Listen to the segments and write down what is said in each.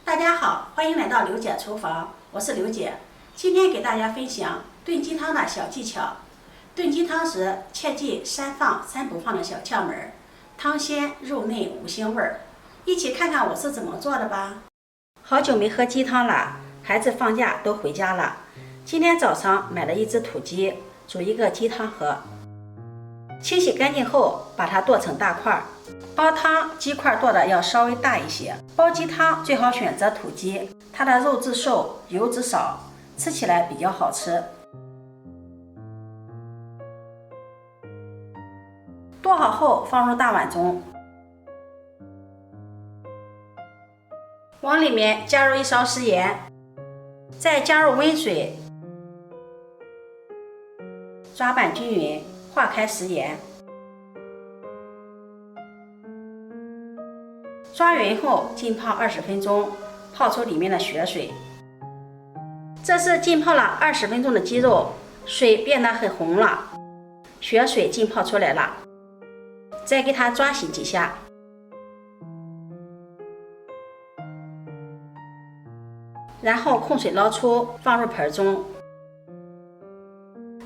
大家好，欢迎来到刘姐厨房，我是刘姐。今天给大家分享炖鸡汤的小技巧。炖鸡汤时切记三放三不放的小窍门，汤鲜肉嫩五腥味儿。一起看看我是怎么做的吧。好久没喝鸡汤了，孩子放假都回家了。今天早上买了一只土鸡，煮一个鸡汤喝。清洗干净后，把它剁成大块。煲汤鸡块剁的要稍微大一些。煲鸡汤最好选择土鸡，它的肉质瘦，油脂少，吃起来比较好吃。剁好后放入大碗中，往里面加入1勺食盐，再加入温水，抓拌均匀，化开食盐。抓匀后浸泡20分钟，泡出里面的血水。这是浸泡了20分钟的鸡肉，水变得很红了，血水浸泡出来了。再给它抓洗几下，然后控水捞出，放入盆中，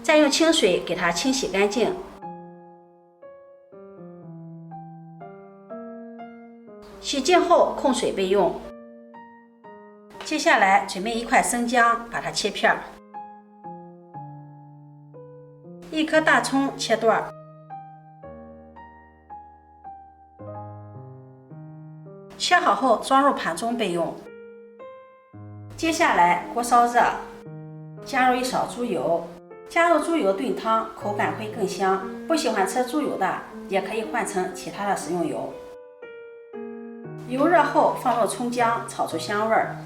再用清水给它清洗干净。洗净后控水备用。接下来准备1块生姜，把它切片，1颗大葱切段，切好后装入盘中备用。接下来锅烧热，加入1勺猪油，加入猪油炖汤口感会更香。不喜欢吃猪油的，也可以换成其他的食用油。油热后放入葱姜，炒出香味儿。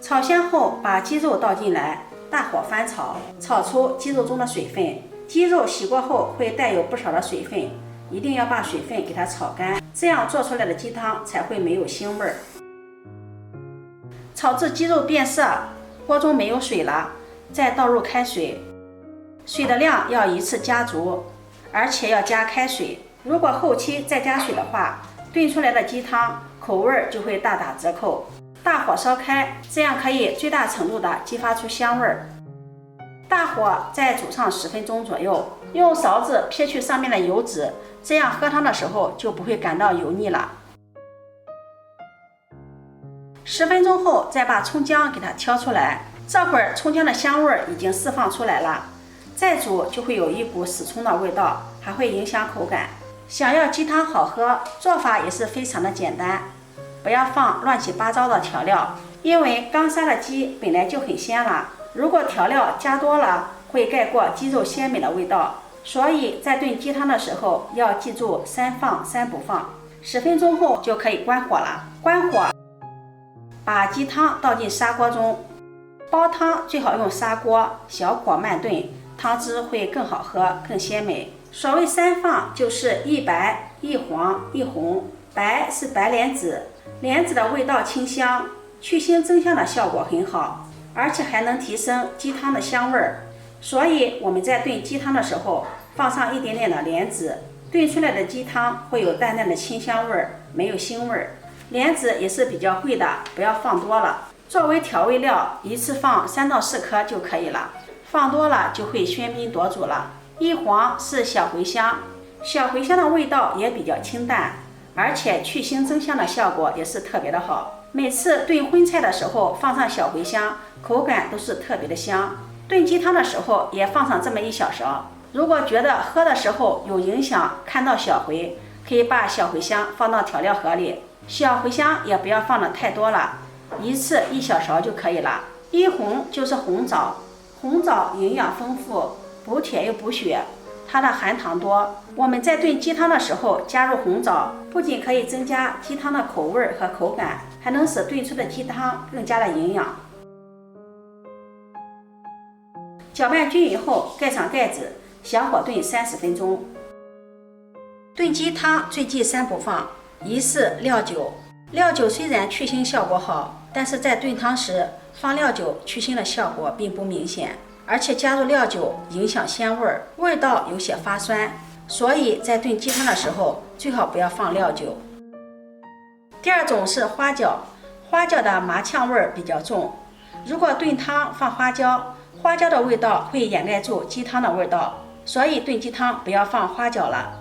炒香后把鸡肉倒进来，大火翻炒，炒出鸡肉中的水分。鸡肉洗过后会带有不少的水分，一定要把水分给它炒干，这样做出来的鸡汤才会没有腥味儿。炒至鸡肉变色，锅中没有水了，再倒入开水，水的量要一次加足，而且要加开水。如果后期再加水的话，炖出来的鸡汤口味就会大打折扣。大火烧开，这样可以最大程度的激发出香味儿。大火再煮上10分钟左右，用勺子撇去上面的油脂，这样喝汤的时候就不会感到油腻了。10分钟后再把葱姜给它挑出来，这会儿葱姜的香味已经释放出来了，再煮就会有一股死葱的味道，还会影响口感。想要鸡汤好喝，做法也是非常的简单，不要放乱七八糟的调料，因为刚杀的鸡本来就很鲜了，如果调料加多了，会盖过鸡肉鲜美的味道。所以在炖鸡汤的时候要记住3放3不放。10分钟后就可以关火了，关火，把鸡汤倒进砂锅中。煲汤最好用砂锅，小火慢炖，汤汁会更好喝，更鲜美。所谓3放，就是1白、1黄、1红。白是白莲子，莲子的味道清香，去腥增香的效果很好，而且还能提升鸡汤的香味儿。所以我们在炖鸡汤的时候放上一点点的莲子，炖出来的鸡汤会有淡淡的清香味儿，没有腥味儿。莲子也是比较贵的，不要放多了。作为调味料，一次放3到4颗就可以了，放多了就会喧宾夺主了。1黄是小茴香，小茴香的味道也比较清淡，而且去腥增香的效果也是特别的好。每次炖荤菜的时候放上小茴香，口感都是特别的香。炖鸡汤的时候也放上这么1小勺。如果觉得喝的时候有影响，看到小茴，可以把小茴香放到调料盒里。小茴香也不要放的太多了，一次1小勺就可以了。1红就是红枣，红枣营养丰富，补铁又补血，它的含糖多。我们在炖鸡汤的时候加入红枣，不仅可以增加鸡汤的口味和口感，还能使炖出的鸡汤更加的营养。搅拌均匀后盖上盖子，小火炖30分钟。炖鸡汤最忌3不放。1是料酒，料酒虽然去腥效果好，但是在炖汤时放料酒去腥的效果并不明显，而且加入料酒影响鲜味，味道有些发酸。所以在炖鸡汤的时候最好不要放料酒。第二种是花椒，花椒的麻炝味比较重，如果炖汤放花椒，花椒的味道会掩盖住鸡汤的味道，所以炖鸡汤不要放花椒了。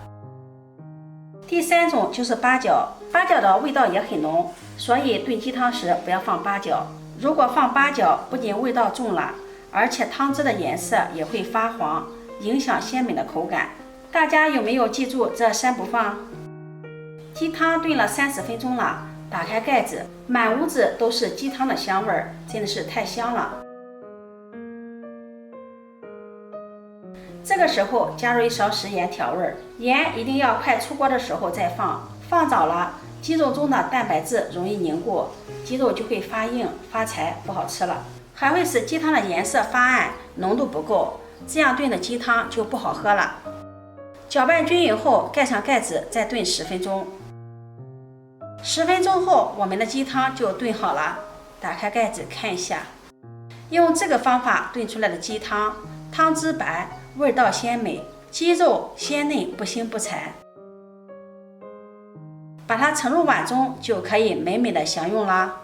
第三种就是八角，八角的味道也很浓，所以炖鸡汤时不要放八角。如果放八角，不仅味道重了，而且汤汁的颜色也会发黄，影响鲜美的口感。大家有没有记住这3不放？鸡汤炖了30分钟了，打开盖子，满屋子都是鸡汤的香味儿，真的是太香了。这个时候加入1勺食盐调味，盐一定要快出锅的时候再放，放早了鸡肉中的蛋白质容易凝固，鸡肉就会发硬发柴，不好吃了，还会使鸡汤的颜色发暗，浓度不够，这样炖的鸡汤就不好喝了。搅拌均匀后盖上盖子，再炖10分钟。10分钟后我们的鸡汤就炖好了，打开盖子看一下。用这个方法炖出来的鸡汤，汤汁白，味道鲜美，鸡肉鲜嫩不腥不柴。把它盛入碗中就可以美美的享用啦。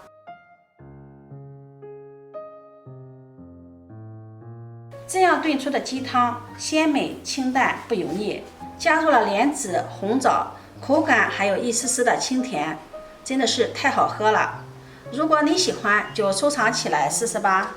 这样炖出的鸡汤鲜美清淡不油腻，加入了莲子、红枣，口感还有一丝丝的清甜，真的是太好喝了。如果你喜欢就收藏起来试试吧。